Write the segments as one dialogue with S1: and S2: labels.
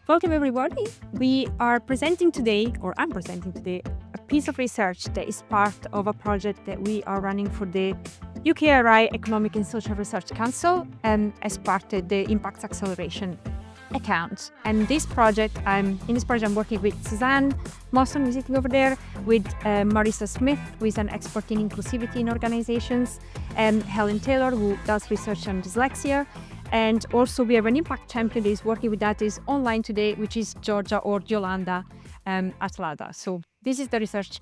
S1: Welcome everybody. We are presenting today, or I'm presenting today, a piece of research that is part of a project that we are running for the UKRI Economic and Social Research Council and as part of the Impact Acceleration account. And this project, I'm working with Suzanne Mawson, who's sitting over there, with Marissa Smith, who is an expert in inclusivity in organizations, and Helen Taylor, who does research on dyslexia. And also we have an impact champion that is working with that is online today, which is Georgia or Yolanda Atlada. So this is the research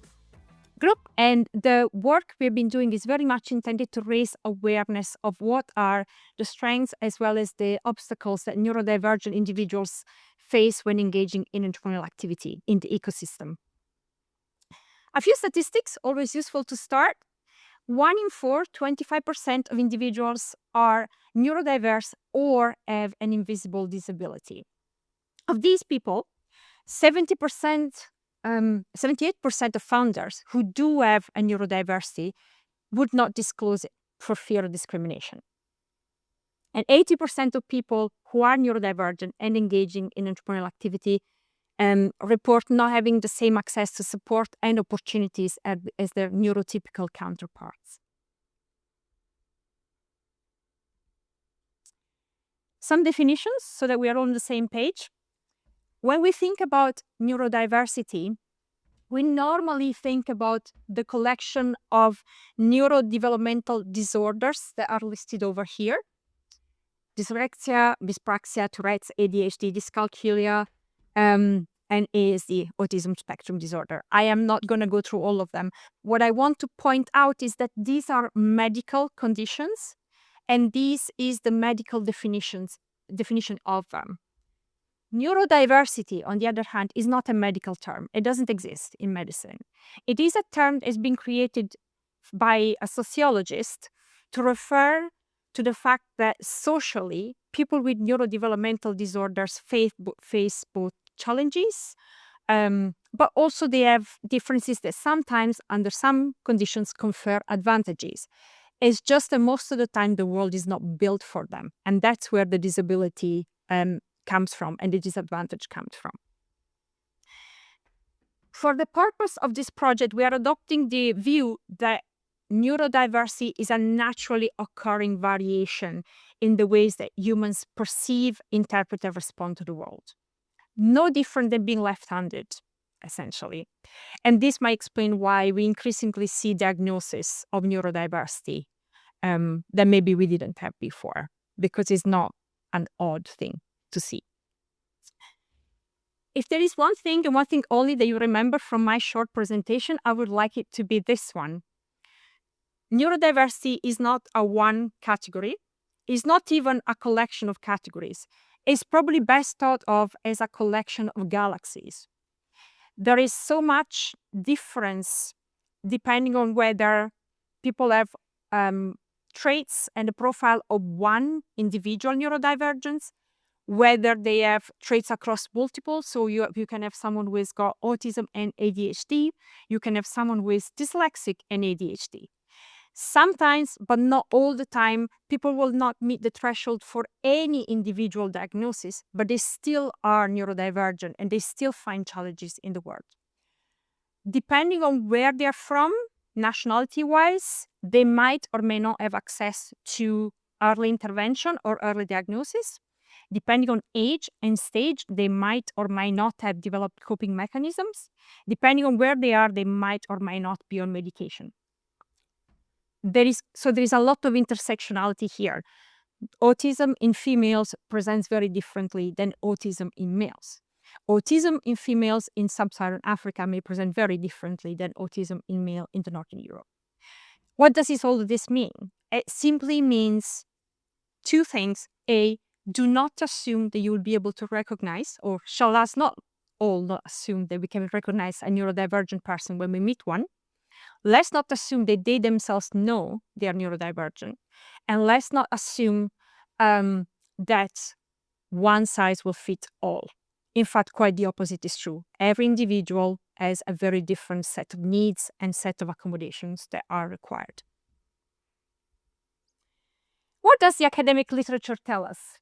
S1: group, and the work we've been doing is very much intended to raise awareness of what are the strengths as well as the obstacles that neurodivergent individuals face when engaging in entrepreneurial activity in the ecosystem. A few statistics, always useful to start. 1 in 4, 25% of individuals are neurodiverse or have an invisible disability. Of these people, 78% of founders who do have a neurodiversity would not disclose it for fear of discrimination. And 80% of people who are neurodivergent and engaging in entrepreneurial activity report not having the same access to support and opportunities as their neurotypical counterparts. Some definitions so that we are all on the same page. When we think about neurodiversity, we normally think about the collection of neurodevelopmental disorders that are listed over here. Dyslexia, dyspraxia, Tourette's, ADHD, dyscalculia, and ASD, autism spectrum disorder. I am not going to go through all of them. What I want to point out is that these are medical conditions, and this is the medical definition of them. Neurodiversity, on the other hand, is not a medical term. It doesn't exist in medicine. It is a term that has been created by a sociologist to refer to the fact that socially, people with neurodevelopmental disorders face both challenges, but also they have differences that sometimes, under some conditions, confer advantages. It's just that most of the time the world is not built for them, and that's where the disability comes from and the disadvantage comes from. For the purpose of this project, we are adopting the view that neurodiversity is a naturally occurring variation in the ways that humans perceive, interpret, and respond to the world. No different than being left-handed, essentially. And this might explain why we increasingly see diagnosis of neurodiversity that maybe we didn't have before, because it's not an odd thing to see. If there is one thing and one thing only that you remember from my short presentation, I would like it to be this one. Neurodiversity is not a one category. It's not even a collection of categories. It's probably best thought of as a collection of galaxies. There is so much difference depending on whether people have traits and the profile of one individual neurodivergence, whether they have traits across multiple. So you can have someone who has got autism and ADHD. You can have someone who is dyslexic and ADHD. Sometimes, but not all the time, people will not meet the threshold for any individual diagnosis, but they still are neurodivergent and they still find challenges in the world. Depending on where they're from, nationality-wise, they might or may not have access to early intervention or early diagnosis. Depending on age and stage, they might or might not have developed coping mechanisms. Depending on where they are, they might or might not be on medication. There is a lot of intersectionality here. Autism in females presents very differently than autism in males. Autism in females in sub-Saharan Africa may present very differently than autism in male in the Northern Europe. What does all of this mean? It simply means two things. A, do not assume that you will be able to recognize, or shall us not assume that we can recognize a neurodivergent person when we meet one. Let's not assume that they themselves know they are neurodivergent. And let's not assume that one size will fit all. In fact, quite the opposite is true. Every individual has a very different set of needs and set of accommodations that are required. What does the academic literature tell us?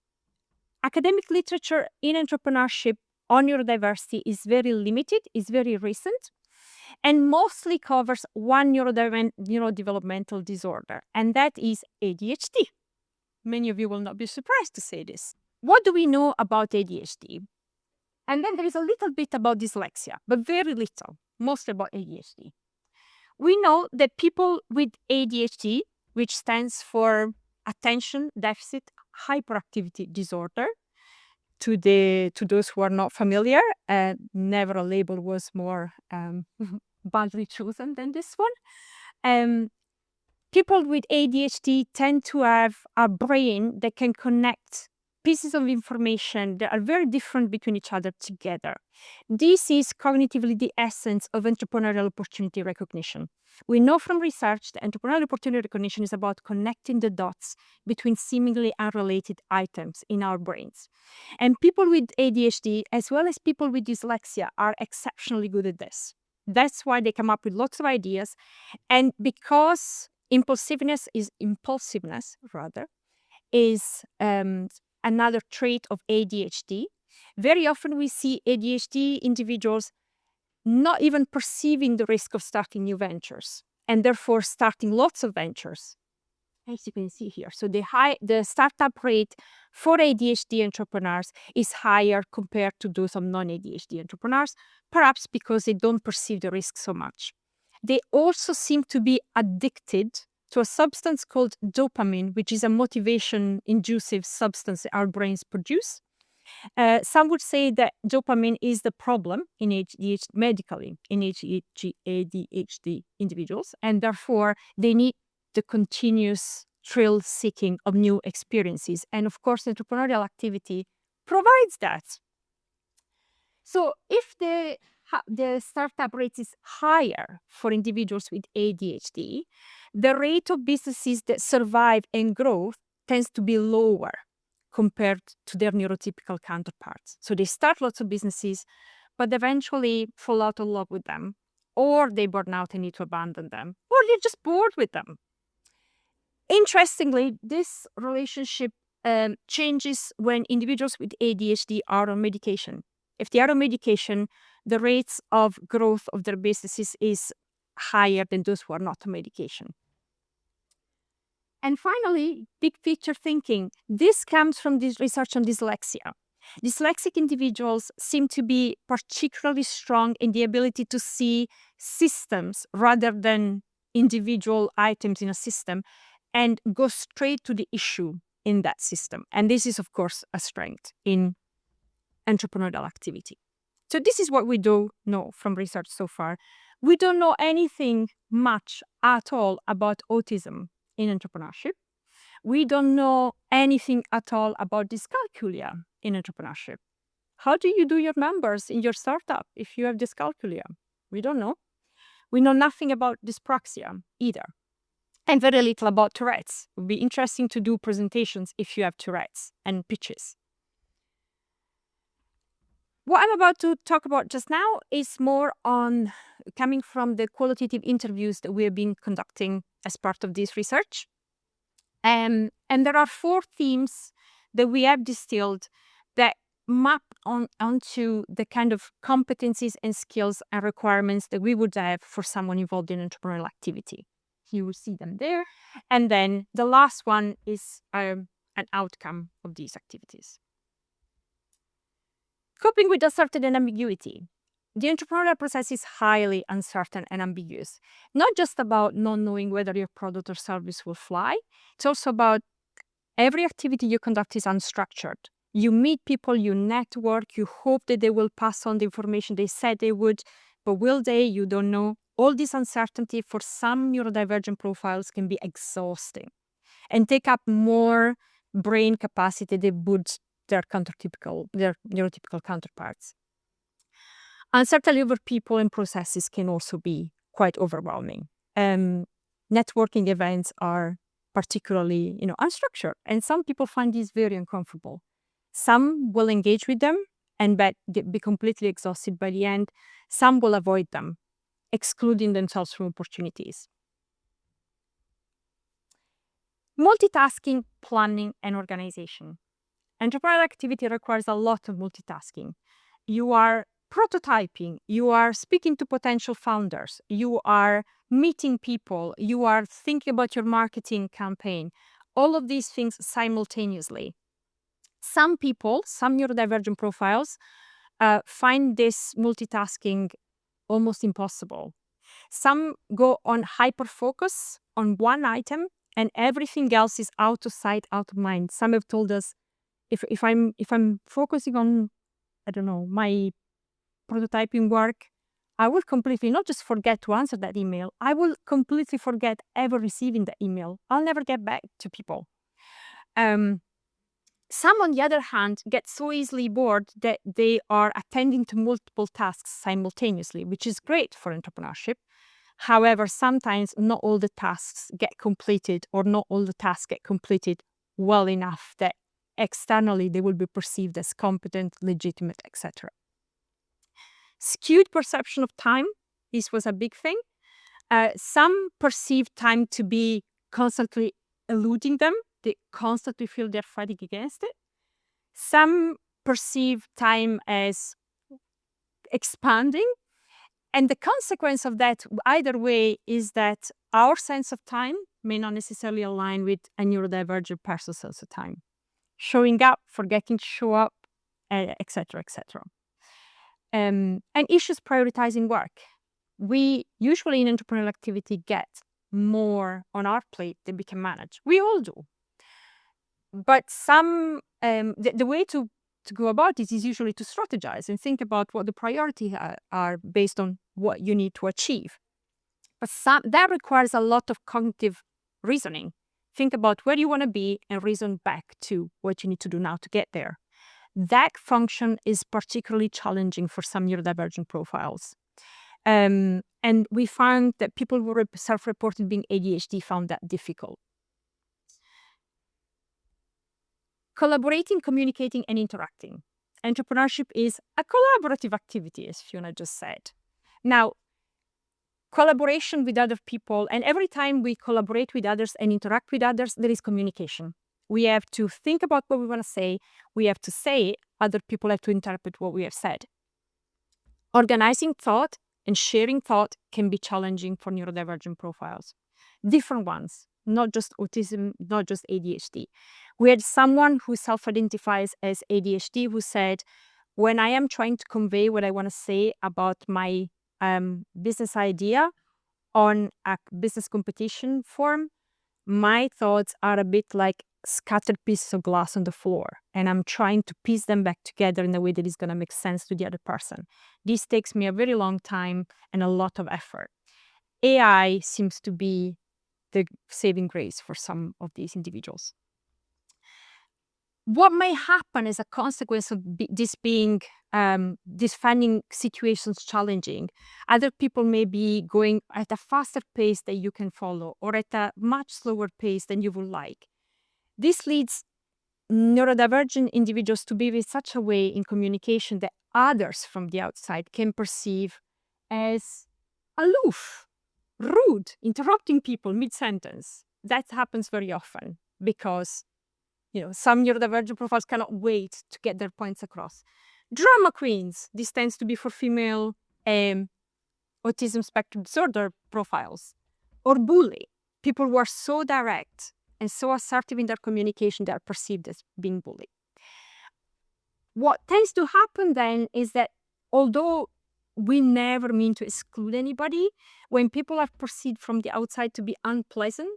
S1: Academic literature in entrepreneurship on neurodiversity is very limited, is very recent, and mostly covers one neurodevelopmental disorder, and that is ADHD. Many of you will not be surprised to say this. What do we know about ADHD? And then there is a little bit about dyslexia, but very little, mostly about ADHD. We know that people with ADHD, which stands for attention deficit hyperactivity disorder, to those who are not familiar, never a label was more badly chosen than this one. People with ADHD tend to have a brain that can connect pieces of information that are very different between each other together. This is cognitively the essence of entrepreneurial opportunity recognition. We know from research that entrepreneurial opportunity recognition is about connecting the dots between seemingly unrelated items in our brains. And people with ADHD, as well as people with dyslexia, are exceptionally good at this. That's why they come up with lots of ideas. And because impulsiveness is another trait of ADHD. Very often we see ADHD individuals not even perceiving the risk of starting new ventures, and therefore starting lots of ventures, as you can see here. So the startup rate for ADHD entrepreneurs is higher compared to those of non-ADHD entrepreneurs, perhaps because they don't perceive the risk so much. They also seem to be addicted to a substance called dopamine, which is a motivation-inducive substance that our brains produce. Some would say that dopamine is the problem in medically in ADHD individuals, and therefore they need the continuous thrill seeking of new experiences. And of course, entrepreneurial activity provides that. So if the startup rate is higher for individuals with ADHD, the rate of businesses that survive and grow tends to be lower compared to their neurotypical counterparts. So they start lots of businesses, but eventually fall out of love with them, or they burn out and need to abandon them, or they're just bored with them. Interestingly, this relationship changes when individuals with ADHD are on medication. If they are on medication, the rates of growth of their businesses is higher than those who are not on medication. And finally, big picture thinking. This comes from this research on dyslexia. Dyslexic individuals seem to be particularly strong in the ability to see systems rather than individual items in a system and go straight to the issue in that system. And this is, of course, a strength in entrepreneurial activity. So this is what we do know from research so far. We don't know anything much at all about autism in entrepreneurship. We don't know anything at all about dyscalculia in entrepreneurship. How do you do your numbers in your startup if you have dyscalculia? We don't know. We know nothing about dyspraxia either. And very little about Tourette's. It would be interesting to do presentations if you have Tourette's and pitches. What I'm about to talk about just now is more on coming from the qualitative interviews that we have been conducting as part of this research. And there are 4 themes that we have distilled that map onto the kind of competencies and skills and requirements that we would have for someone involved in entrepreneurial activity. You will see them there. And then the last one is an outcome of these activities. Coping with uncertainty and ambiguity. The entrepreneurial process is highly uncertain and ambiguous. Not just about not knowing whether your product or service will fly. It's also about every activity you conduct is unstructured. You meet people, you network, you hope that they will pass on the information they said they would, but will they? You don't know. All this uncertainty for some neurodivergent profiles can be exhausting and take up more brain capacity than would their neurotypical counterparts. Uncertainty over people and processes can also be quite overwhelming. Networking events are particularly, unstructured, and some people find these very uncomfortable. Some will engage with them and be completely exhausted by the end. Some will avoid them, excluding themselves from opportunities. Multitasking, planning, and organization. Entrepreneurial activity requires a lot of multitasking. you are prototyping, you are speaking to potential founders, you are meeting people, you are thinking about your marketing campaign, all of these things simultaneously. Some people, some neurodivergent profiles, find this multitasking almost impossible. Some go on hyper focus on one item and everything else is out of sight, out of mind. Some have told us if I'm focusing on, I don't know, my prototyping work, I will completely not just forget to answer that email, I will completely forget ever receiving the email. I'll never get back to people. Some, on the other hand, get so easily bored that they are attending to multiple tasks simultaneously, which is great for entrepreneurship. However, sometimes not all the tasks get completed, or not all the tasks get completed well enough that externally they will be perceived as competent, legitimate, etc. Skewed perception of time, this was a big thing. Some perceive time to be constantly eluding them. They constantly feel they're fighting against it. Some perceive time as expanding. And the consequence of that, either way, is that our sense of time may not necessarily align with a neurodivergent person's sense of time. Showing up, forgetting to show up, etc., etc. And issues prioritizing work. We usually in entrepreneurial activity get more on our plate than we can manage. We all do. But the way to go about this is usually to strategize and think about what the priorities are based on what you need to achieve. But that requires a lot of cognitive reasoning. Think about where you want to be and reason back to what you need to do now to get there. That function is particularly challenging for some neurodivergent profiles. And we found that people who were self-reported being ADHD found that difficult. Collaborating, communicating, and interacting. Entrepreneurship is a collaborative activity, as Fiona just said. Now, collaboration with other people, and every time we collaborate with others and interact with others, there is communication. We have to think about what we want to say. We have to say it. Other people have to interpret what we have said. Organizing thought and sharing thought can be challenging for neurodivergent profiles. Different ones, not just autism, not just ADHD. We had someone who self-identifies as ADHD who said, when I am trying to convey what I want to say about my business idea on a business competition forum, my thoughts are a bit like scattered pieces of glass on the floor, and I'm trying to piece them back together in a way that is going to make sense to the other person. This takes me a very long time and a lot of effort. AI seems to be the saving grace for some of these individuals. What may happen as a consequence of this finding situations challenging? Other people may be going at a faster pace that you can follow, or at a much slower pace than you would like. This leads neurodivergent individuals to behave in such a way in communication that others from the outside can perceive as aloof, rude, interrupting people mid-sentence. That happens very often because some neurodivergent profiles cannot wait to get their points across. Drama queens, this tends to be for female autism spectrum disorder profiles. Or bully, people who are so direct and so assertive in their communication that are perceived as being bullied. What tends to happen then is that although we never mean to exclude anybody, when people are perceived from the outside to be unpleasant,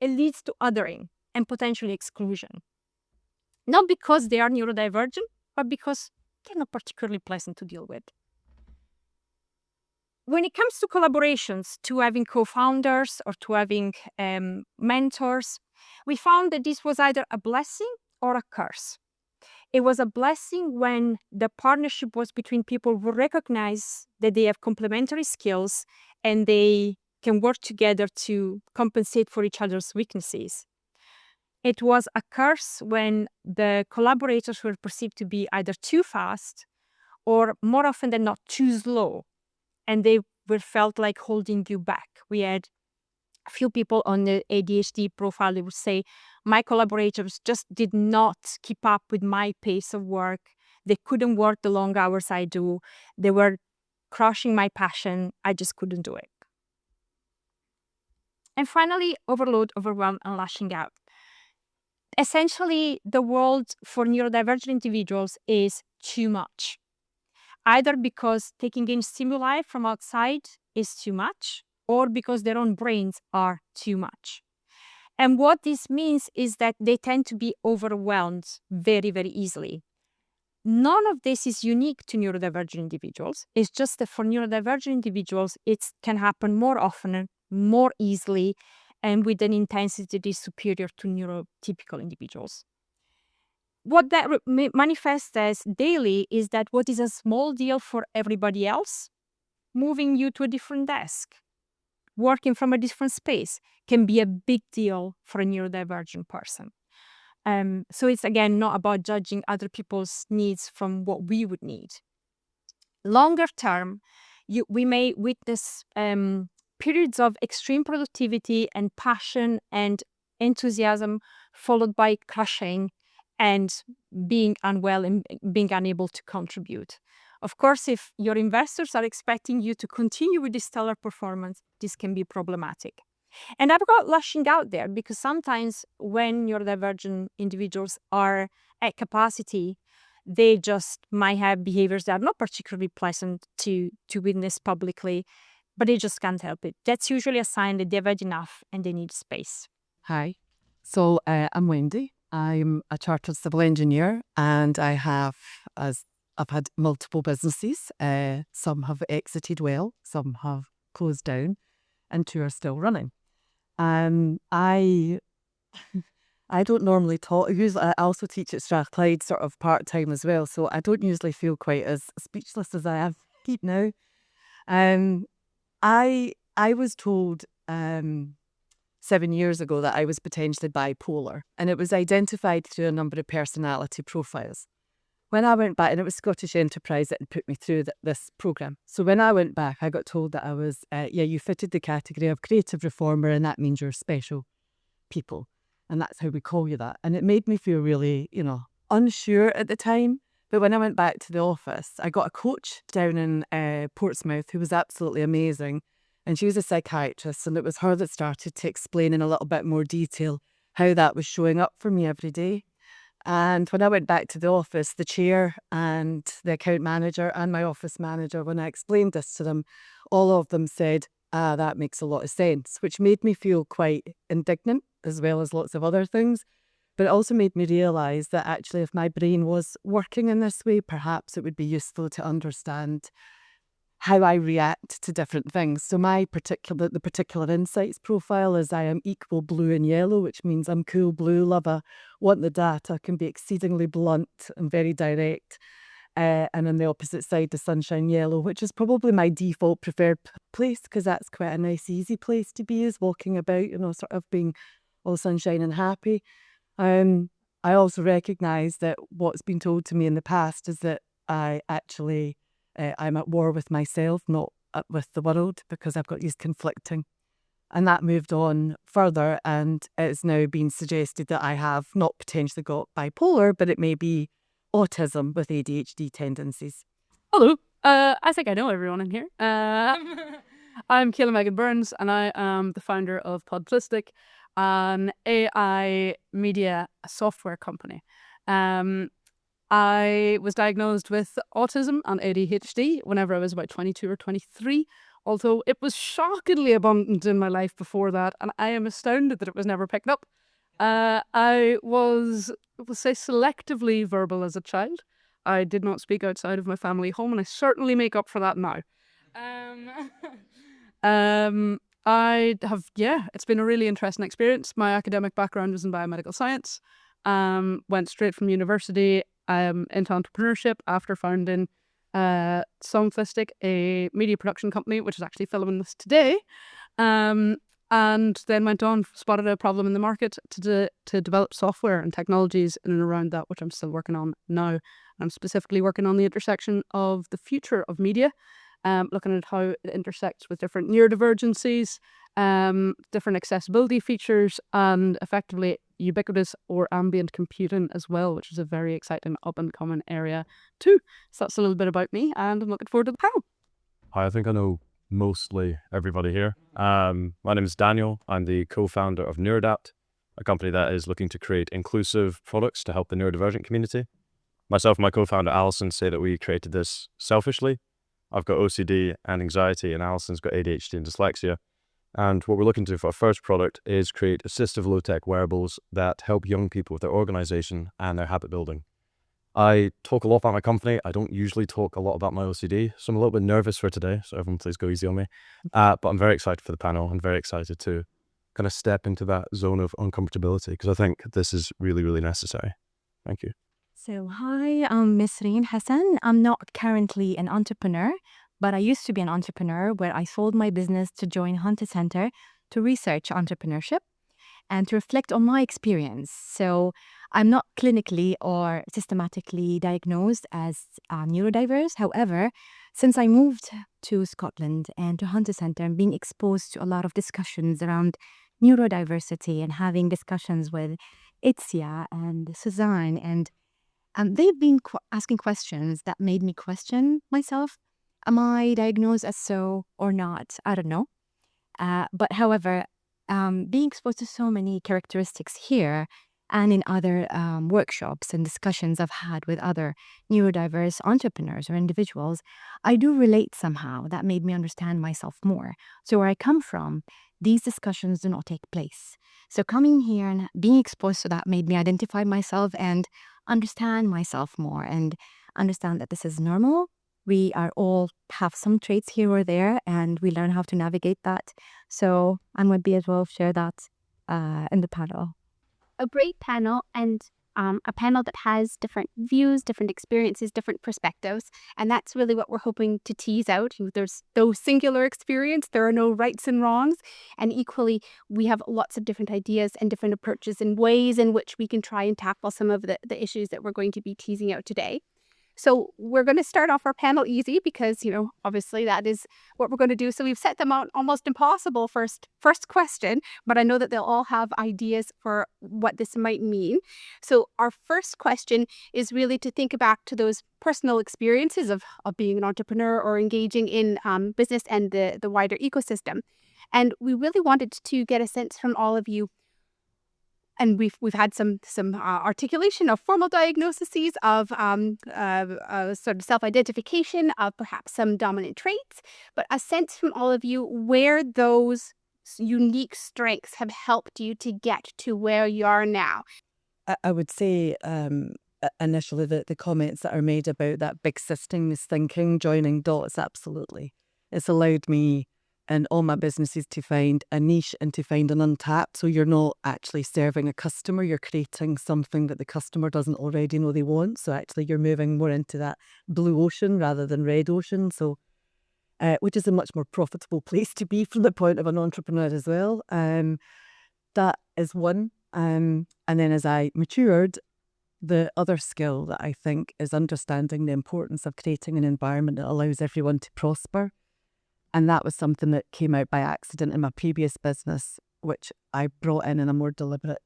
S1: it leads to othering and potentially exclusion. Not because they are neurodivergent, but because they're not particularly pleasant to deal with. When it comes to collaborations, to having co-founders or to having mentors, we found that this was either a blessing or a curse. It was a blessing when the partnership was between people who recognize that they have complementary skills and they can work together to compensate for each other's weaknesses. It was a curse when the collaborators were perceived to be either too fast or, more often than not, too slow, and they were felt like holding you back. We had a few people on the ADHD profile that would say, my collaborators just did not keep up with my pace of work. They couldn't work the long hours I do. They were crushing my passion. I just couldn't do it. And finally, overload, overwhelm, and lashing out. Essentially, the world for neurodivergent individuals is too much, either because taking in stimuli from outside is too much, or because their own brains are too much. And what this means is that they tend to be overwhelmed very, very easily. None of this is unique to neurodivergent individuals. It's just that for neurodivergent individuals, it can happen more often, more easily, and with an intensity that is superior to neurotypical individuals. What that manifests as daily is that what is a small deal for everybody else, moving you to a different desk, working from a different space, can be a big deal for a neurodivergent person. So it's, again, not about judging other people's needs from what we would need. Longer term, we may witness periods of extreme productivity and passion and enthusiasm, followed by crashing and being unwell and being unable to contribute. Of course, if your investors are expecting you to continue with this stellar performance, this can be problematic. And I've got lashing out there because sometimes when neurodivergent individuals are at capacity, they just might have behaviors that are not particularly pleasant to witness publicly, but they just can't help it. That's usually a sign that they've had enough and they need space.
S2: Hi. So I'm Wendy. I'm a chartered civil engineer, and I've had multiple businesses. Some have exited well, some have closed down, and 2 are still running. I don't normally talk. Usually, I also teach at Strathclyde sort of part-time as well, so I don't usually feel quite as speechless as I have now. I was told 7 years ago that I was potentially bipolar, and it was identified through a number of personality profiles. When I went back, and it was Scottish Enterprise that put me through this programme. So when I went back, I got told that I was, you fitted the category of creative reformer, and that means you're special people. And that's how we call you that. And it made me feel really, unsure at the time. But when I went back to the office, I got a coach down in Portsmouth who was absolutely amazing. And she was a psychiatrist, and it was her that started to explain in a little bit more detail how that was showing up for me every day. And when I went back to the office, the chair and the account manager and my office manager, when I explained this to them, all of them said, that makes a lot of sense, which made me feel quite indignant, as well as lots of other things. But it also made me realise that actually if my brain was working in this way, perhaps it would be useful to understand how I react to different things. So the particular insights profile is I am equal blue and yellow, which means I'm cool blue, want the data, can be exceedingly blunt and very direct. And on the opposite side, the sunshine yellow, which is probably my default preferred place, because that's quite a nice, easy place to be, is walking about, sort of being all sunshine and happy. I also recognise that what's been told to me in the past is that I'm at war with myself, not with the world, because I've got these conflicting. And that moved on further, and it's now been suggested that I have not potentially got bipolar, but it may be autism with ADHD tendencies.
S3: Hello. I think I know everyone in here. I'm Kayla Megan Burns, and I am the founder of Podplistic, an AI media software company. I was diagnosed with autism and ADHD whenever I was about 22 or 23, although it was shockingly abundant in my life before that, and I am astounded that it was never picked up. I was, we'll say, selectively verbal as a child. I did not speak outside of my family home, and I certainly make up for that now. It's been a really interesting experience. My academic background was in biomedical science. Went straight from university into entrepreneurship after founding Songflistic, a media production company, which is actually filming this today. And then went on, spotted a problem in the market to develop software and technologies in and around that, which I'm still working on now. I'm specifically working on the intersection of the future of media, looking at how it intersects with different neurodivergencies, different accessibility features, and effectively ubiquitous or ambient computing as well, which is a very exciting up and coming area too. So that's a little bit about me, and I'm looking forward to the panel.
S4: Hi, I think I know mostly everybody here. My name is Daniel. I'm the co-founder of Neurodivergent, a company that is looking to create inclusive products to help the neurodivergent community. Myself and my co-founder Alison say that we created this selfishly. I've got OCD and anxiety, and Alison's got ADHD and dyslexia. And what we're looking to do for our first product is create assistive low-tech wearables that help young people with their organization and their habit building. I talk a lot about my company. I don't usually talk a lot about my OCD, so I'm a little bit nervous for today, so everyone please go easy on me. But I'm very excited for the panel. I'm very excited to kind of step into that zone of uncomfortability, because I think this is really, really necessary. Thank you.
S5: So, hi, I'm Misreen Hassan. I'm not currently an entrepreneur, but I used to be an entrepreneur where I sold my business to join Hunter Center to research entrepreneurship and to reflect on my experience. So, I'm not clinically or systematically diagnosed as neurodiverse. However, since I moved to Scotland and to Hunter Center and being exposed to a lot of discussions around neurodiversity and having discussions with Itzia and Suzanne, and they've been asking questions that made me question myself. Am I diagnosed as so or not? I don't know. But however, being exposed to so many characteristics here and in other workshops and discussions I've had with other neurodiverse entrepreneurs or individuals, I do relate somehow. That made me understand myself more. So where I come from, these discussions do not take place. So coming here and being exposed to that made me identify myself and understand myself more and understand that this is normal. We are all have some traits here or there, and we learn how to navigate that. So I might be as well share that in the panel.
S6: A great panel, and a panel that has different views, different experiences, different perspectives. And that's really what we're hoping to tease out. There's no singular experience. There are no rights and wrongs. And equally, we have lots of different ideas and different approaches and ways in which we can try and tackle some of the issues that we're going to be teasing out today. So we're going to start off our panel easy because, obviously that is what we're going to do. So we've set them out almost impossible first question, but I know that they'll all have ideas for what this might mean. So our first question is really to think back to those personal experiences of being an entrepreneur or engaging in business and the wider ecosystem. And we really wanted to get a sense from all of you. And we've had some articulation of formal diagnoses of sort of self-identification of perhaps some dominant traits, but a sense from all of you where those unique strengths have helped you to get to where you are now.
S2: I would say initially the comments that are made about that big systems thinking, joining dots, absolutely. It's allowed me and all my businesses to find a niche and to find an untapped. So you're not actually serving a customer, you're creating something that the customer doesn't already know they want. So actually you're moving more into that blue ocean rather than red ocean. So which is a much more profitable place to be from the point of an entrepreneur as well. That is one. And then as I matured, the other skill that I think is understanding the importance of creating an environment that allows everyone to prosper. And that was something that came out by accident in my previous business, which I brought in a more deliberate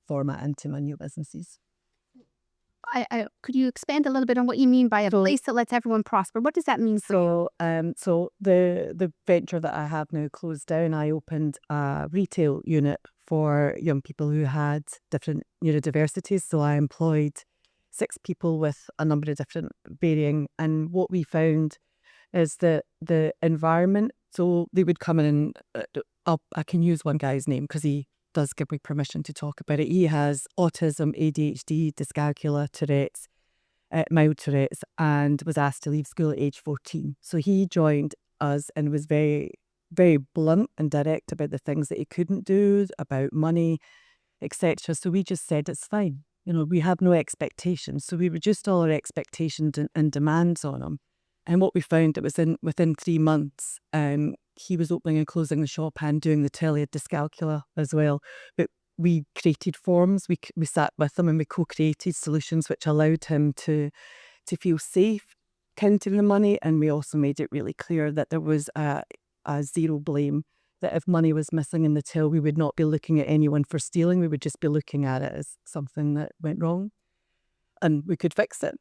S2: format into my new businesses.
S6: Could you expand a little bit on what you mean by a place that lets everyone prosper? What does that mean?
S2: So the venture that I have now closed down. I opened a retail unit for young people who had different neurodiversities. So I employed 6 people with a number of different varying. And what we found is that the environment, so they would come in and I can use one guy's name because he does give me permission to talk about it. He has autism, ADHD, dyscalculia, Tourette's, mild Tourette's, and was asked to leave school at age 14. So he joined us and was very, very blunt and direct about the things that he couldn't do, about money, etc. So we just said, it's fine. We have no expectations. So we reduced all our expectations and demands on him. And what we found, it was within 3 months, he was opening and closing the shop and doing the tele dyscalculia as well. But we created forms, we sat with him and we co-created solutions which allowed him to feel safe counting the money. And we also made it really clear that there was a zero blame that if money was missing in the till, we would not be looking at anyone for stealing. We would just be looking at it as something that went wrong and we could fix it.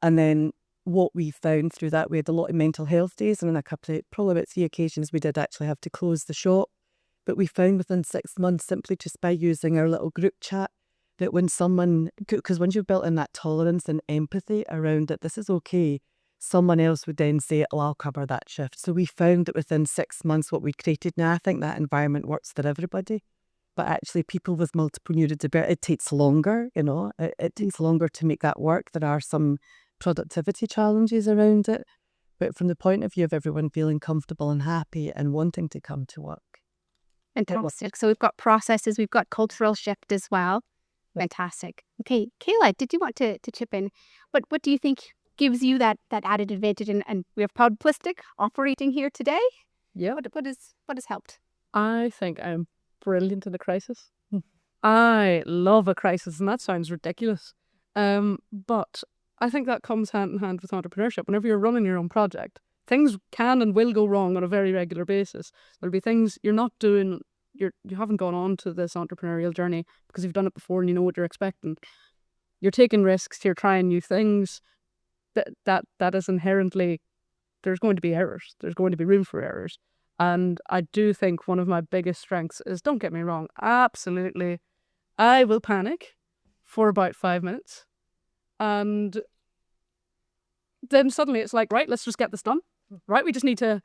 S2: And then what we found through that, we had a lot of mental health days, and on a couple of, probably about 3 occasions, we did actually have to close the shop. But we found within 6 months, simply just by using our little group chat, that when someone, because once you've built in that tolerance and empathy around it, this is okay, someone else would then say, oh, I'll cover that shift. So we found that within 6 months, what we created now, I think that environment works for everybody. But actually, people with multiple neurodiversity, it takes longer, it takes longer to make that work. There are some productivity challenges around it. But from the point of view of everyone feeling comfortable and happy and wanting to come to work.
S6: Fantastic. So we've got processes, we've got cultural shift as well. Fantastic. Okay, Kayla, did you want to chip in? What do you think gives you that added advantage? And we have Proud Plistic operating here today.
S3: Yeah.
S6: What has helped?
S3: I think I'm brilliant in a crisis. I love a crisis, and that sounds ridiculous. But I think that comes hand in hand with entrepreneurship. Whenever you're running your own project, things can and will go wrong on a very regular basis. There'll be things you're not doing. You haven't gone on to this entrepreneurial journey because you've done it before and you know what you're expecting. You're taking risks. You're trying new things. That is inherently, there's going to be errors. There's going to be room for errors. And I do think one of my biggest strengths is, don't get me wrong, absolutely, I will panic for about 5 minutes. And then suddenly it's like, right, let's just get this done. Right, we just need to,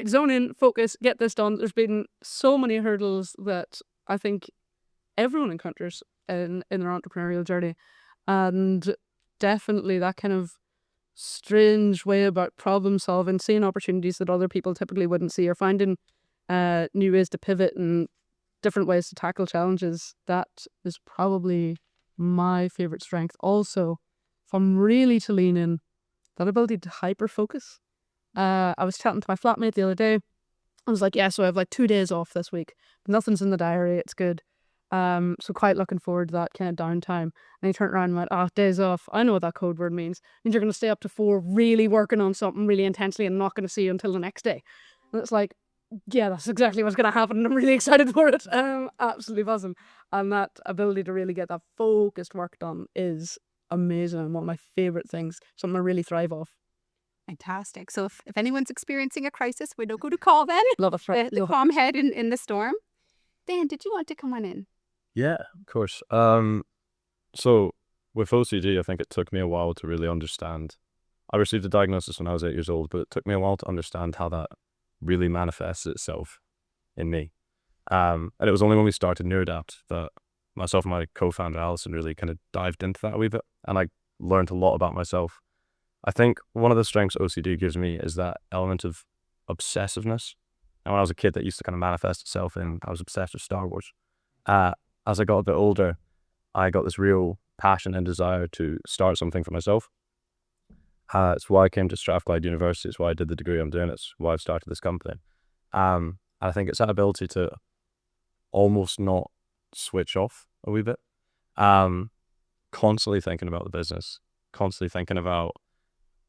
S3: zone in, focus, get this done. There's been so many hurdles that I think everyone encounters in their entrepreneurial journey. And definitely that kind of strange way about problem solving, seeing opportunities that other people typically wouldn't see, or finding new ways to pivot and different ways to tackle challenges. That is probably my favorite strength. Also, if I'm really to lean in, that ability to hyper focus. I was chatting to my flatmate the other day. I was like, yeah, so I have like 2 days off this week. Nothing's in the diary. It's good. So quite looking forward to that kind of downtime. And he turned around and went, days off. I know what that code word means. It means you're going to stay up to 4 really working on something really intensely and not going to see you until the next day. And it's like, yeah, that's exactly what's going to happen. And I'm really excited for it. Absolutely buzzing. And that ability to really get that focused work done is amazing and one of my favorite things. Something I really thrive off.
S6: Fantastic. So if anyone's experiencing a crisis, we know who to call then.
S3: Love it.
S6: The calm head in the storm. Dan, did you want to come on in?
S4: Yeah, of course. So with OCD, I think it took me a while to really understand. I received a diagnosis when I was 8 years old, but it took me a while to understand how that really manifests itself in me. And it was only when we started Neurodivergent that myself and my co-founder Alison really kind of dived into that a wee bit, and I learned a lot about myself. I think one of the strengths OCD gives me is that element of obsessiveness. And when I was a kid, that used to kind of manifest itself in, I was obsessed with Star Wars. As I got a bit older, I got this real passion and desire to start something for myself. It's why I came to Strathclyde University. It's why I did the degree I'm doing. It's why I've started this company. And I think it's that ability to almost not switch off a wee bit. Constantly thinking about the business, constantly thinking about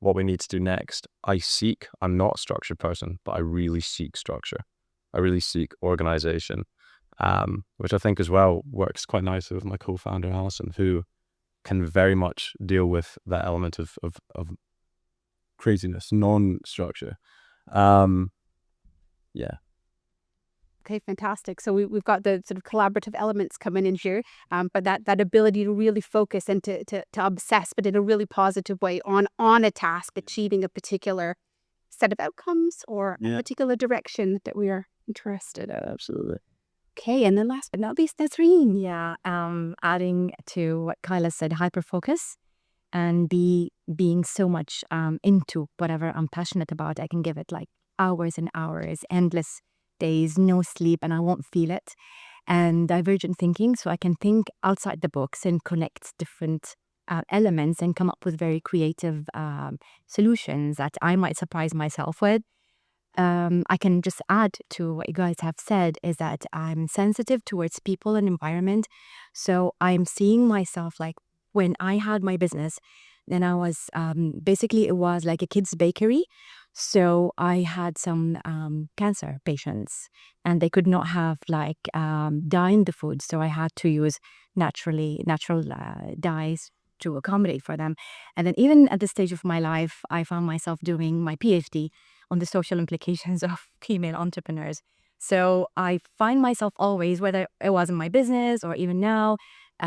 S4: what we need to do next. I'm not a structured person, but I really seek structure. I really seek organization, which I think as well works quite nicely with my co-founder Alison, who can very much deal with that element of craziness, non-structure. Yeah.
S6: Okay, fantastic. So we've got the sort of collaborative elements coming in here, but that ability to really focus and to obsess, but in a really positive way on a task, achieving a particular set of outcomes or a particular direction that we are interested in.
S4: Absolutely.
S6: Okay, and then last but not least, Nazreen.
S5: Yeah, adding to what Kyla said, hyper focus and being so much into whatever I'm passionate about. I can give it like hours and hours, endless days, no sleep, and I won't feel it. And divergent thinking, so I can think outside the box and connect different elements and come up with very creative solutions that I might surprise myself with. I can just add to what you guys have said is that I'm sensitive towards people and environment. So I'm seeing myself like when I had my business, then I was basically it was like a kid's bakery. So I had some cancer patients, and they could not have dye in the food. So I had to use natural dyes to accommodate for them. And then even at this stage of my life, I found myself doing my PhD on the social implications of female entrepreneurs. So I find myself always, whether it was in my business or even now,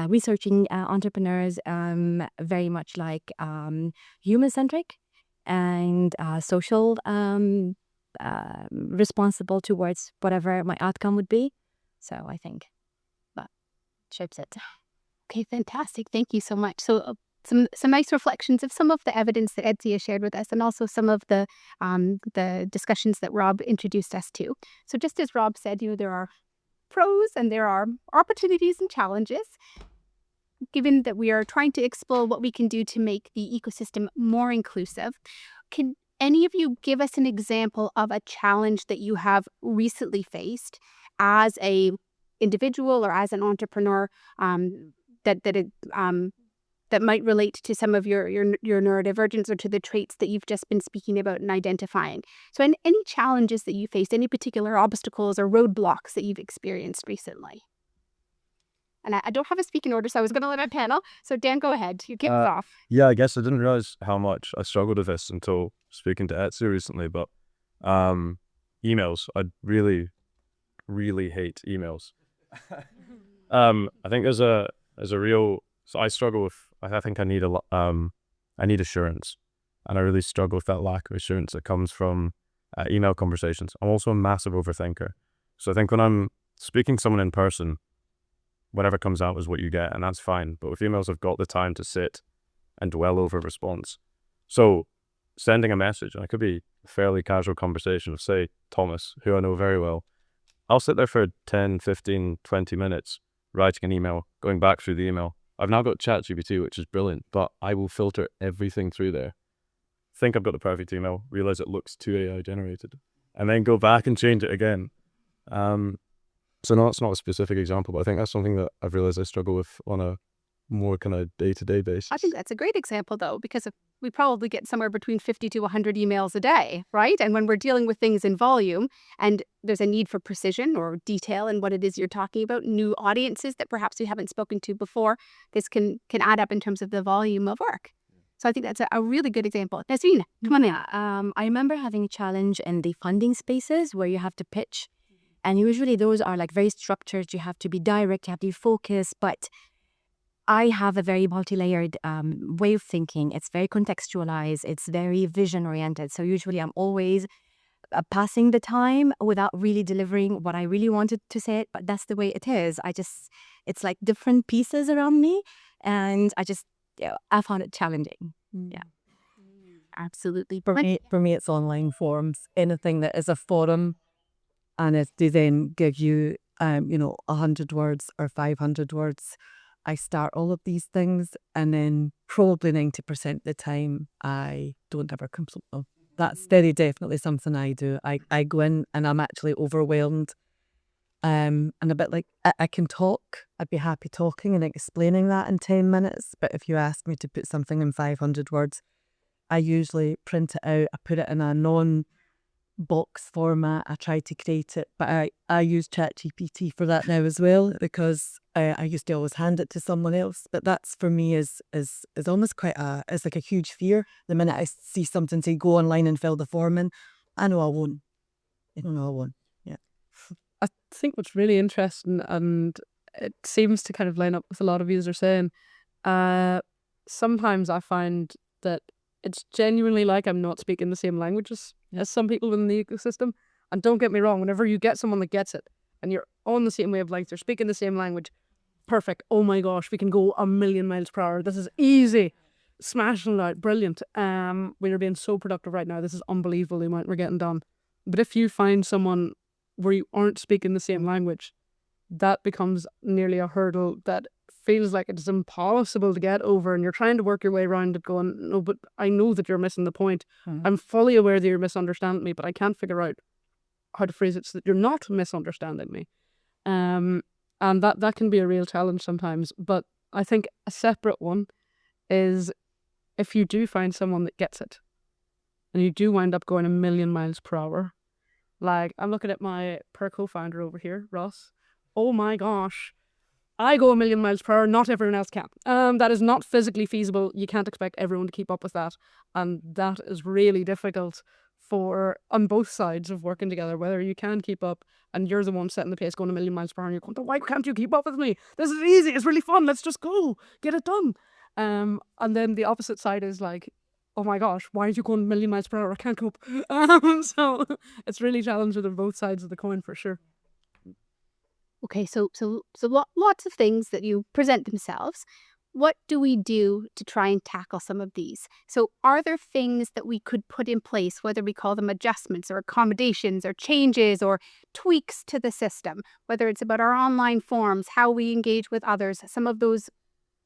S5: researching entrepreneurs, very much human-centric and social, responsible towards whatever my outcome would be. So I think that shapes it.
S6: Okay, fantastic. Thank you so much. So some nice reflections of some of the evidence that Etsy has shared with us, and also some of the discussions that Rob introduced us to. So just as Rob said, there are pros and there are opportunities and challenges. Given that we are trying to explore what we can do to make the ecosystem more inclusive, can any of you give us an example of a challenge that you have recently faced as a individual or as an entrepreneur, that might relate to some of your neurodivergence or to the traits that you've just been speaking about and identifying? So any challenges that you faced, any particular obstacles or roadblocks that you've experienced recently? And I don't have a speaking order, so I was going to let our panel. So Dan, go ahead. You kick us off.
S4: Yeah, I guess I didn't realize how much I struggled with this until speaking to Etsy recently, but emails, I really, really hate emails. I think there's a real, so I struggle with, I think I need I need assurance, and I really struggle with that lack of assurance that comes from email conversations. I'm also a massive overthinker. So I think when I'm speaking to someone in person, whatever comes out is what you get, and that's fine. But with emails, I've got the time to sit and dwell over a response. So sending a message, and it could be a fairly casual conversation of, say, Thomas, who I know very well. I'll sit there for 10, 15, 20 minutes writing an email, going back through the email. I've now got ChatGPT, which is brilliant, but I will filter everything through there. Think I've got the perfect email, realize it looks too AI generated, and then go back and change it again. So no, it's not a specific example, but I think that's something that I've realized I struggle with on a more kind of day-to-day basis.
S6: I think that's a great example, though, because we probably get somewhere between 50 to 100 emails a day, right? And when we're dealing with things in volume, and there's a need for precision or detail in what it is you're talking about, new audiences that perhaps we haven't spoken to before, this can add up in terms of the volume of work. So I think that's a really good example. Nasreen, come on in.
S5: I remember having a challenge in the funding spaces where you have to pitch. And usually those are very structured. You have to be direct, you have to be focused. But I have a very multi-layered way of thinking. It's very contextualized. It's very vision-oriented. So usually I'm always passing the time without really delivering what I really wanted to say. But that's the way it is. It's like different pieces around me. And I found it challenging. Yeah.
S6: Absolutely.
S2: For me, it's online forums. Anything that is a forum, and if they then give you, 100 words or 500 words, I start all of these things, and then probably 90% of the time, I don't ever complete them. That's very definitely something I do. I go in and I'm actually overwhelmed, and a bit I can talk. I'd be happy talking and explaining that in 10 minutes. But if you ask me to put something in 500 words, I usually print it out. I put it in a non-box format. I try to create it, but I use ChatGPT for that now as well, because I used to always hand it to someone else. But that's for me is almost it's like a huge fear. The minute I see something say go online and fill the form in, I know I won't. Yeah.
S3: I think what's really interesting, and it seems to kind of line up with a lot of you are saying, sometimes I find that it's genuinely like I'm not speaking the same languages as some people in the ecosystem. And don't get me wrong, whenever you get someone that gets it and you're on the same wavelength, they're speaking the same language, perfect. Oh my gosh, we can go 1,000,000 miles per hour. This is easy. Smashing it out. Brilliant. We are being so productive right now. This is unbelievable the amount we're getting done. But if you find someone where you aren't speaking the same language, that becomes nearly a hurdle that feels like it's impossible to get over, and you're trying to work your way around it going, no, but I know that you're missing the point. I'm fully aware that you're misunderstanding me, but I can't figure out how to phrase it so that you're not misunderstanding me. And that can be a real challenge sometimes. But I think a separate one is if you do find someone that gets it, and you do wind up going a million miles per hour. Like, I'm looking at my co-founder over here, Ross. Oh my gosh. I go a million miles per hour, not everyone else can. That is not physically feasible. You can't expect everyone to keep up with that. And that is really difficult on both sides of working together, whether you can keep up and you're the one setting the pace going a million miles per hour and you're going, why can't you keep up with me? This is easy. It's really fun. Let's just go. Get it done. And then the opposite side is like, oh my gosh, why are you going a million miles per hour? I can't cope. So it's really challenging on both sides of the coin for sure.
S6: Okay, so lots of things that you present themselves. What do we do to try and tackle some of these? So are there things that we could put in place, whether we call them adjustments or accommodations or changes or tweaks to the system, whether it's about our online forms, how we engage with others, some of those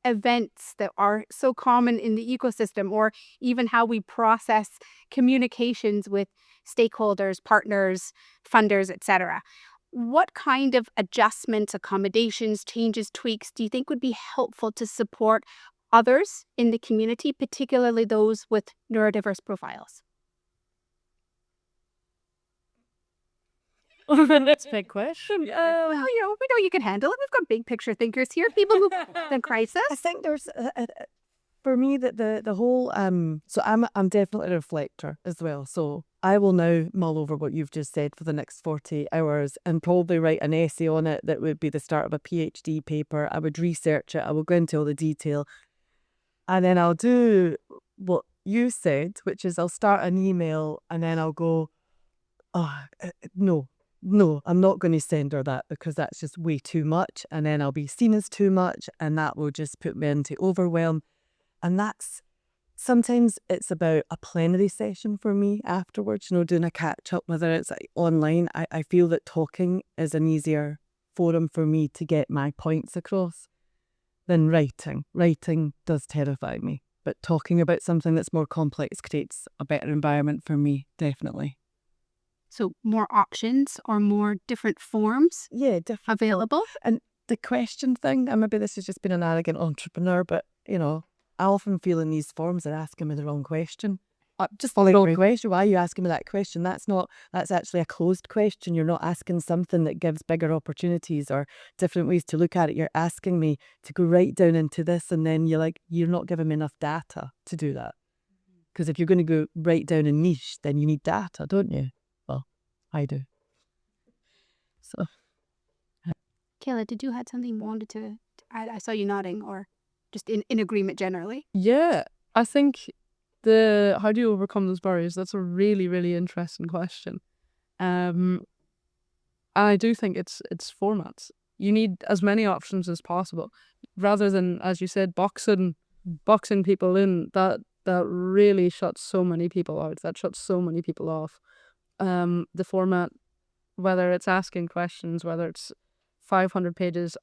S6: events that are so common in the ecosystem, or even how we process communications with stakeholders, partners, funders, etc. What kind of adjustments, accommodations, changes, tweaks do you think would be helpful to support others in the community, particularly those with neurodiverse profiles?
S3: That's a big question.
S6: We know you can handle it. We've got big picture thinkers here, people who've been crisis.
S2: I think there's for me that the whole so I'm definitely a reflector as well. So I will now mull over what you've just said for the next 48 hours and probably write an essay on it that would be the start of a PhD paper. I would research it. I will go into all the detail, and then I'll do what you said, which is I'll start an email and then I'll go, no, I'm not going to send her that because that's just way too much. And then I'll be seen as too much and that will just put me into overwhelm. And sometimes it's about a plenary session for me afterwards, doing a catch up, whether it's online. I feel that talking is an easier forum for me to get my points across than writing. Writing does terrify me, but talking about something that's more complex creates a better environment for me, definitely.
S6: So more options or more different forms available?
S2: And the question thing, and maybe this has just been an arrogant entrepreneur, but, I often feel in these forums they're asking me the wrong question. Just the wrong question. Why are you asking me that question? That's actually a closed question. You're not asking something that gives bigger opportunities or different ways to look at it. You're asking me to go right down into this, and then you're not giving me enough data to do that. Because if you're going to go right down a niche, then you need data, don't you? Well, I do. So,
S6: Kayla, did you have something you wanted to add? I saw you nodding, or just in agreement generally.
S3: Yeah, I think how do you overcome those barriers? That's a really, really interesting question. I do think it's formats. You need as many options as possible, rather than, as you said, boxing people in. That really shuts so many people out. That shuts so many people off. The format, whether it's asking questions, whether it's 500 pages,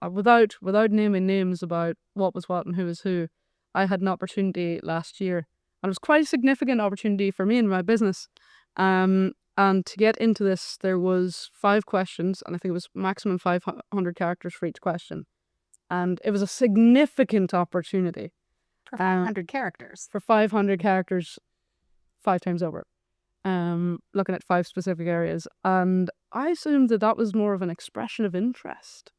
S3: without naming names about what was what and who was who, I had an opportunity last year, and it was quite a significant opportunity for me and my business. And to get into this, there was 5 questions, and I think it was maximum 500 characters for each question. And it was a significant opportunity.
S6: For 500 characters.
S3: For 500 characters, 5 times over. Looking at 5 specific areas. And I assumed that was more of an expression of interest.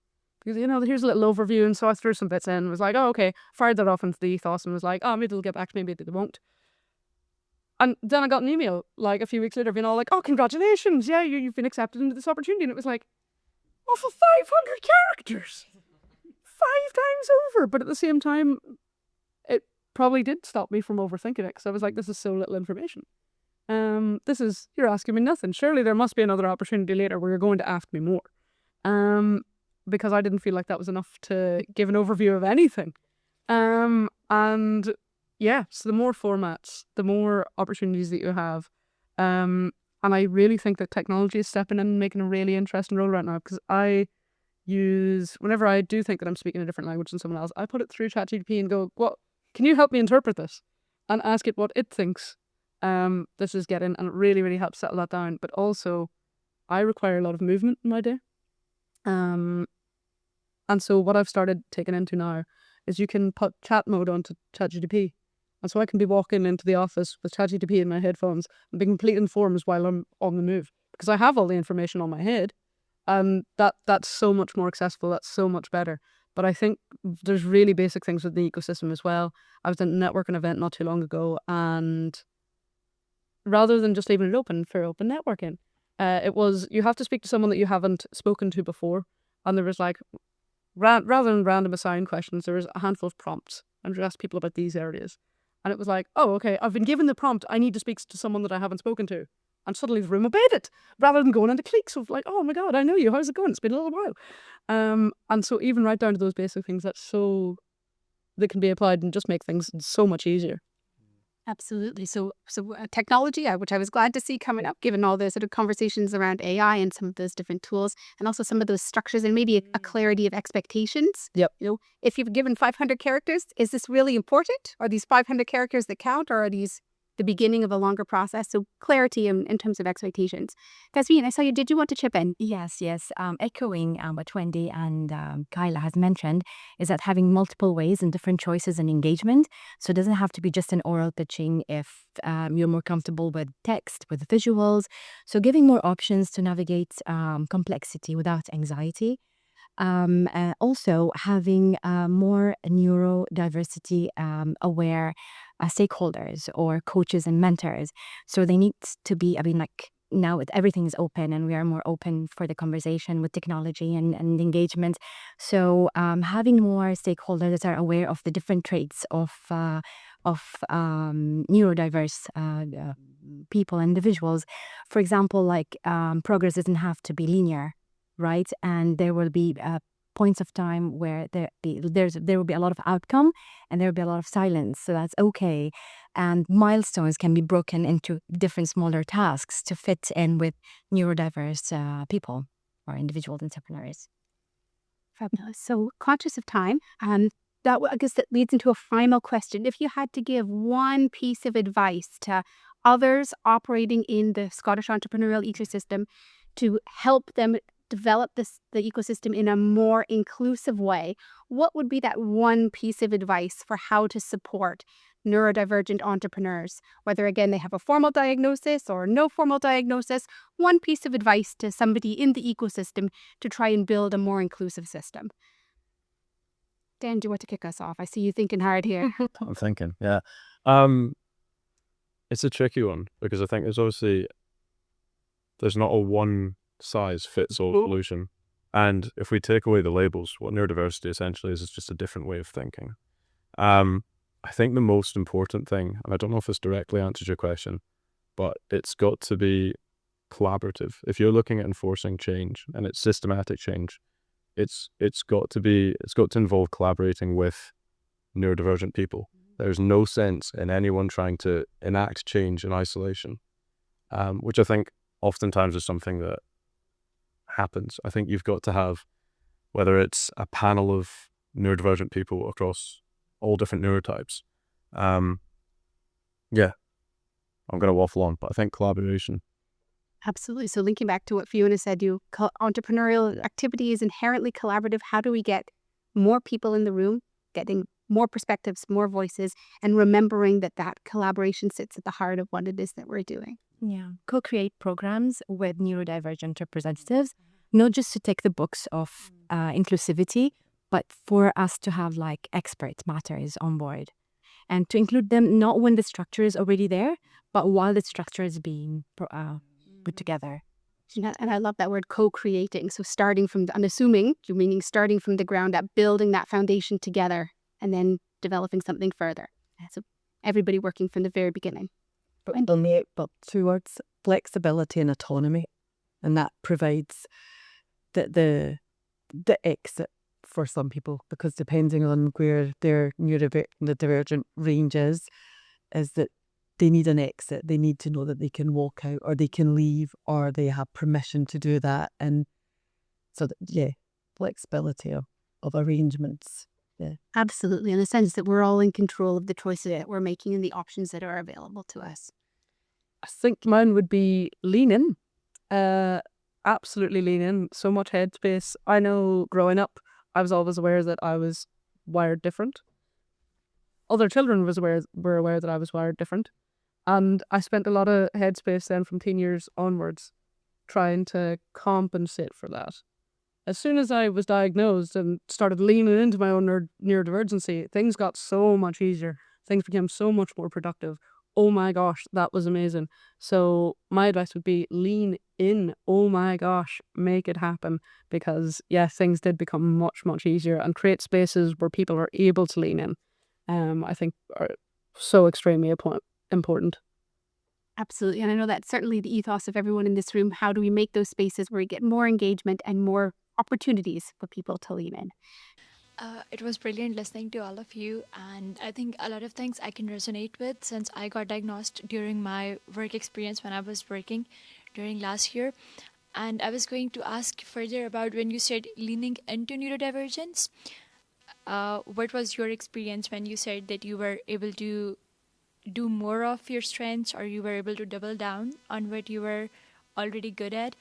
S3: Because, here's a little overview, and so I threw some bits in and was like, oh, okay, fired that off into the ethos and was like, oh, maybe they'll get back to me, maybe they won't. And then I got an email, a few weeks later, being all like, oh, congratulations, yeah, you've been accepted into this opportunity. And it was like, oh, for 500 characters! 5 times over! But at the same time, it probably did stop me from overthinking it, because I was like, this is so little information. You're asking me nothing. Surely there must be another opportunity later where you're going to ask me more. Because I didn't feel like that was enough to give an overview of anything. And yeah, so the more formats, the more opportunities that you have. And I really think that technology is stepping in and making a really interesting role right now, because whenever I do think that I'm speaking a different language than someone else, I put it through ChatGPT and go, can you help me interpret this? And ask it what it thinks this is getting, and it really, really helps settle that down. But also, I require a lot of movement in my day. And so what I've started taking into now is you can put chat mode onto ChatGPT And so I can be walking into the office with ChatGPT in my headphones and be completely informed while I'm on the move because I have all the information on my head. And that's so much more accessible. That's so much better. But I think there's really basic things with the ecosystem as well. I was at a networking event not too long ago, and rather than just leaving it open for open networking, it was you have to speak to someone that you haven't spoken to before. And there was like, rather than random assigned questions, there was a handful of prompts and you asked people about these areas. And it was like, oh, okay, I've been given the prompt. I need to speak to someone that I haven't spoken to. And suddenly the room obeyed it, rather than going into cliques of like, oh my God, I know you. How's it going? It's been a little while. And so even right down to those basic things, that can be applied and just make things so much easier.
S6: Absolutely. So technology, which I was glad to see coming up, given all the sort of conversations around AI and some of those different tools, and also some of those structures and maybe a clarity of expectations.
S3: Yep.
S6: You know, if you've given 500 characters, is this really important? Are these 500 characters that count, or are these the beginning of a longer process? So clarity in terms of expectations. Tasmin, I saw you. Did you want to chip in?
S5: Yes. Echoing what Wendy and Kyla has mentioned is that having multiple ways and different choices and engagement. So it doesn't have to be just an oral pitching if you're more comfortable with text, with visuals. So giving more options to navigate complexity without anxiety. Also having more neurodiversity aware stakeholders or coaches and mentors. So they need to be, now everything is open and we are more open for the conversation with technology and engagement. So having more stakeholders that are aware of the different traits of neurodiverse people, individuals. For example, progress doesn't have to be linear, right? And there will be points of time where there will be a lot of outcome and there will be a lot of silence. So that's okay. And milestones can be broken into different smaller tasks to fit in with neurodiverse people or individual entrepreneurs.
S6: Fabulous. So conscious of time, I guess that leads into a final question. If you had to give one piece of advice to others operating in the Scottish entrepreneurial ecosystem to help them develop the ecosystem in a more inclusive way, what would be that one piece of advice for how to support neurodivergent entrepreneurs? Whether, again, they have a formal diagnosis or no formal diagnosis, one piece of advice to somebody in the ecosystem to try and build a more inclusive system. Dan, do you want to kick us off? I see you thinking hard here.
S4: I'm thinking, yeah. It's a tricky one because I think there's not a one size fits all solution. And if we take away the labels, what neurodiversity essentially is just a different way of thinking. I think the most important thing, and I don't know if this directly answers your question, but it's got to be collaborative. If you're looking at enforcing change and it's systematic change, it's got to involve collaborating with neurodivergent people. There's no sense in anyone trying to enact change in isolation, which I think oftentimes is something that happens. I think you've got to have, whether it's a panel of neurodivergent people across all different neurotypes. I'm going to waffle on, but I think collaboration.
S6: Absolutely. So linking back to what Fiona said, entrepreneurial activity is inherently collaborative. How do we get more people in the room, getting more perspectives, more voices, and remembering that collaboration sits at the heart of what it is that we're doing?
S5: Yeah, co-create programs with neurodivergent representatives, not just to take the books of inclusivity, but for us to have expert matters on board and to include them not when the structure is already there, but while the structure is being put together.
S6: And I love that word co-creating. So starting from, unassuming, you're meaning starting from the ground up, building that foundation together and then developing something further. So everybody working from the very beginning.
S2: But towards flexibility and autonomy, and that provides the exit for some people, because depending on where their neurodivergent range is that they need an exit. They need to know that they can walk out or they can leave or they have permission to do that. And so flexibility of arrangements. Yeah,
S6: absolutely. In the sense that we're all in control of the choices that we're making and the options that are available to us.
S3: I think mine would be lean in. Absolutely lean in. So much headspace. I know growing up, I was always aware that I was wired different. other children were aware that I was wired different. And I spent a lot of headspace then from teen years onwards trying to compensate for that. As soon as I was diagnosed and started leaning into my own neurodivergency, things got so much easier. Things became so much more productive. Oh my gosh, that was amazing. So my advice would be lean in. Oh my gosh, make it happen. Because yeah, things did become much, much easier, and create spaces where people are able to lean in. I think are so extremely important.
S6: Absolutely. And I know that's certainly the ethos of everyone in this room. How do we make those spaces where we get more engagement and more opportunities for people to lean in?
S7: It was brilliant listening to all of you, and I think a lot of things I can resonate with since I got diagnosed during my work experience when I was working during last year. And I was going to ask further about when you said leaning into neurodivergence. What was your experience when you said that you were able to do more of your strengths, or you were able to double down on what you were already good at?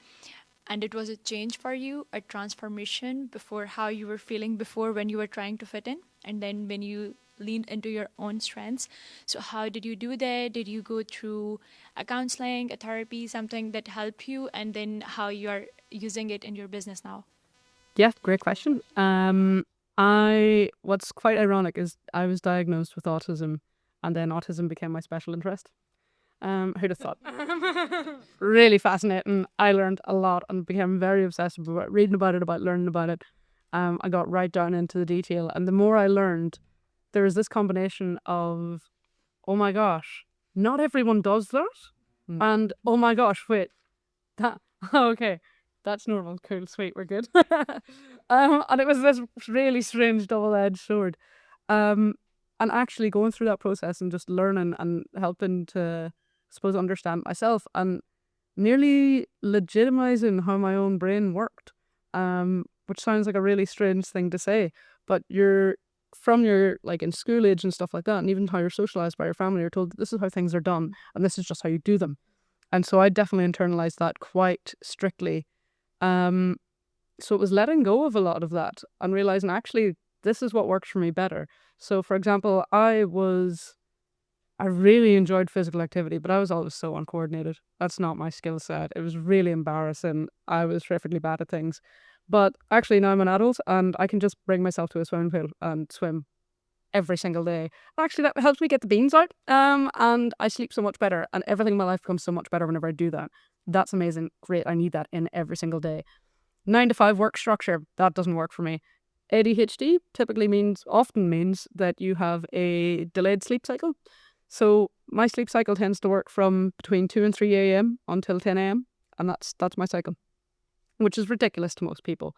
S7: And it was a change for you, a transformation before how you were feeling before when you were trying to fit in, and then when you leaned into your own strengths. So how did you do that? Did you go through a counseling, a therapy, something that helped you, and then how you are using it in your business now?
S3: Yeah, great question. What's quite ironic is I was diagnosed with autism, and then autism became my special interest. Who'd have thought? Really fascinating. I learned a lot and became very obsessed about reading about it, about learning about it. I got right down into the detail, and the more I learned, there is this combination of, oh my gosh, not everyone does that, and oh my gosh, wait, that okay, that's normal, cool, sweet, we're good. And it was this really strange double-edged sword. And actually going through that process and just learning and helping to, I suppose, understand myself and nearly legitimizing how my own brain worked, which sounds like a really strange thing to say, but you're from your, like in school age and stuff like that, and even how you're socialized by your family, you're told that this is how things are done and this is just how you do them. And so I definitely internalized that quite strictly. So it was letting go of a lot of that and realizing actually this is what works for me better. So for example, I really enjoyed physical activity, but I was always so uncoordinated. That's not my skill set. It was really embarrassing. I was terrifically bad at things. But actually now I'm an adult and I can just bring myself to a swimming pool and swim every single day. Actually, that helps me get the beans out. And I sleep so much better, and everything in my life becomes so much better whenever I do that. That's amazing. Great. I need that in every single day. 9-to-5 work structure, that doesn't work for me. ADHD often means that you have a delayed sleep cycle. So my sleep cycle tends to work from between 2 and 3 a.m. until 10 a.m. And that's my cycle, which is ridiculous to most people.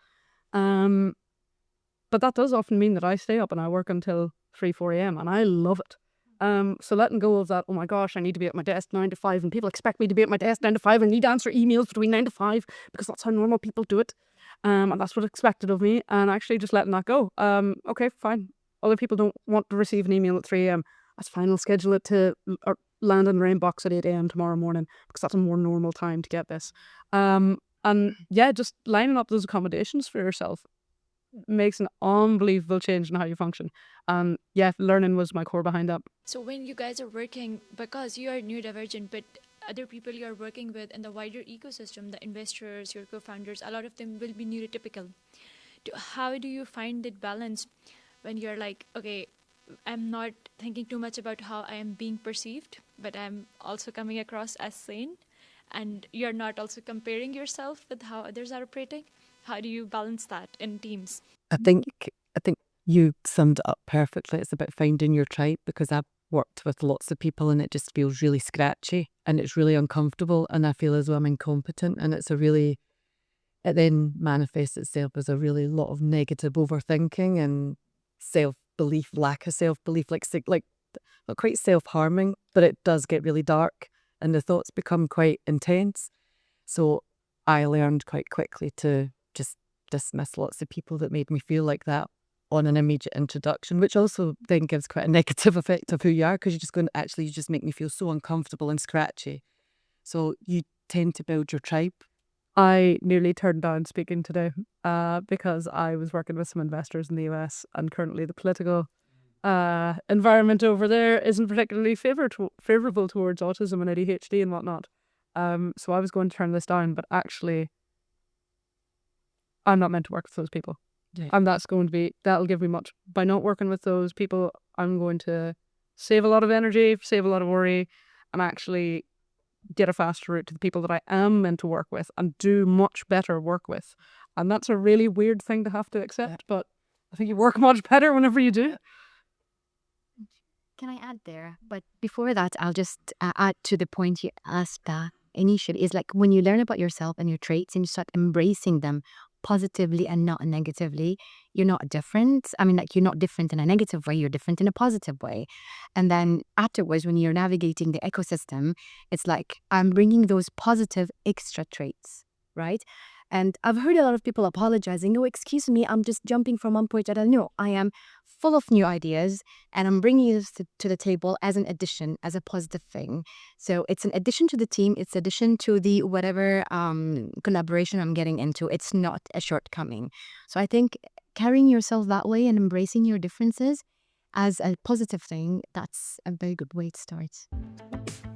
S3: But that does often mean that I stay up and I work until 3, 4 a.m. and I love it. So letting go of that, oh my gosh, I need to be at my desk 9 to 5 and people expect me to be at my desk 9 to 5 and need to answer emails between 9 to 5 because that's how normal people do it. And that's what's expected of me, and actually just letting that go. Okay, fine. Other people don't want to receive an email at 3 a.m. That's fine, I'll schedule it to land in their inbox at 8 a.m. tomorrow morning because that's a more normal time to get this. And yeah, just lining up those accommodations for yourself makes an unbelievable change in how you function. Yeah, learning was my core behind that.
S7: So when you guys are working, because you are neurodivergent, but other people you are working with in the wider ecosystem, the investors, your co-founders, a lot of them will be neurotypical. How do you find that balance when you're like, okay, I'm not thinking too much about how I am being perceived, but I'm also coming across as sane, and you're not also comparing yourself with how others are operating? How do you balance that in teams?
S2: I think you summed it up perfectly. It's about finding your tribe, because I've worked with lots of people and it just feels really scratchy and it's really uncomfortable, and I feel as though I'm incompetent, and it then manifests itself as a really lot of negative overthinking and self-belief, lack of self-belief, like not quite self-harming, but it does get really dark and the thoughts become quite intense. So I learned quite quickly to just dismiss lots of people that made me feel like that on an immediate introduction, which also then gives quite a negative effect of who you are, because you're just going, actually, you just make me feel so uncomfortable and scratchy. So you tend to build your tribe.
S3: I nearly turned down speaking today because I was working with some investors in the US, and currently the political environment over there isn't particularly favorable towards autism and ADHD and whatnot. So I was going to turn this down, but actually, I'm not meant to work with those people.
S2: Yeah.
S3: And that'll give me much. By not working with those people, I'm going to save a lot of energy, save a lot of worry, and actually get a faster route to the people that I am meant to work with and do much better work with. And that's a really weird thing to have to accept, but I think you work much better whenever you do.
S5: Can I add there? But before that, I'll just add to the point you asked initially, is like when you learn about yourself and your traits and you start embracing them positively and not negatively, you're not different. I mean, like, you're not different in a negative way, you're different in a positive way. And then afterwards, when you're navigating the ecosystem, it's like I'm bringing those positive extra traits, right? And I've heard a lot of people apologizing. No, excuse me, I'm just jumping from one point to another. No, I am full of new ideas and I'm bringing this to the table as an addition, as a positive thing. So it's an addition to the team. It's addition to the whatever collaboration I'm getting into. It's not a shortcoming. So I think carrying yourself that way and embracing your differences as a positive thing, that's a very good way to start.